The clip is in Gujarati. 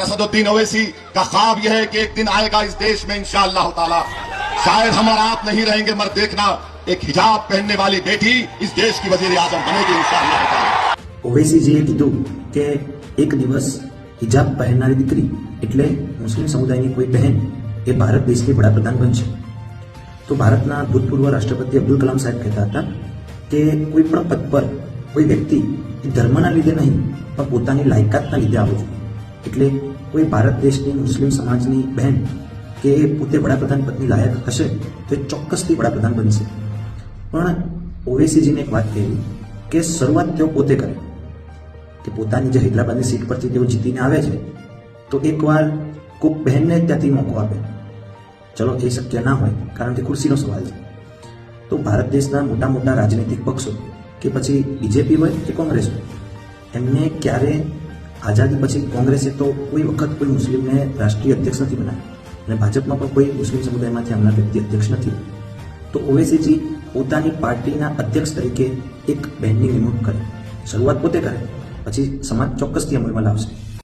और असदुद्दीन ओवैसी का ख्वाब यह है कि एक दिन आएगा इस देश में इंशाअल्लाह ताला, शायद हम और आप नहीं रहेंगे मगर देखना एक हिजाब पहनने वाली बेटी इस देश की वजीर आजम बनेगी इंशाअल्लाह ताला। ઓવૈસીજીએ કીધું કે એક દિવસ હિજાબ પહેરનારી દીકરી એટલે મુસ્લિમ સમુદાયની કોઈ બહેન એ ભારત દેશની વડાપ્રધાન બનશે. તો ભારતના ભૂતપૂર્વ રાષ્ટ્રપતિ અબ્દુલ કલામ સાહેબ કહેતા હતા કે કોઈ પણ પદ પર કોઈ વ્યક્તિ એ ધર્મના લીધે નહીં પણ પોતાની લાયકાતના લીધે આવે છે. એટલે કોઈ ભારત દેશની મુસ્લિમ સમાજની બહેન કે એ પોતે વડાપ્રધાન પદની લાયક હશે તો એ ચોક્કસથી વડાપ્રધાન બનશે. પણ ઓવૈસીજીને એક વાત કહેવી કે શરૂઆત તેઓ પોતે કરે કે પોતાની જે હૈદરાબાદની સીટ પરથી તેઓ જીતીને આવે છે તો એકવાર કોઈક બહેનને ત્યાંથી મોકો આપે. ચલો એ શક્ય ના હોય કારણ કે ખુરશીનો સવાલ છે. તો ભારત દેશના મોટા મોટા રાજનૈતિક પક્ષો કે પછી બીજેપી હોય કે કોંગ્રેસ હોય, એમને ક્યારે આઝાદી પછી કોંગ્રેસે તો કોઈ વખત કોઈ મુસ્લિમને રાષ્ટ્રીય અધ્યક્ષ નથી બનાવ્યા અને ભાજપમાં પણ કોઈ મુસ્લિમ સમુદાયમાંથી હમણાં વ્યક્તિ અધ્યક્ષ નથી. તો ઓવૈસીજી પોતાની પાર્ટીના અધ્યક્ષ તરીકે એક બહેનની નિમણૂક કરે, શરૂઆત પોતે કરે, પછી સમાજ ચોક્કસથી અમલમાં લાવશે.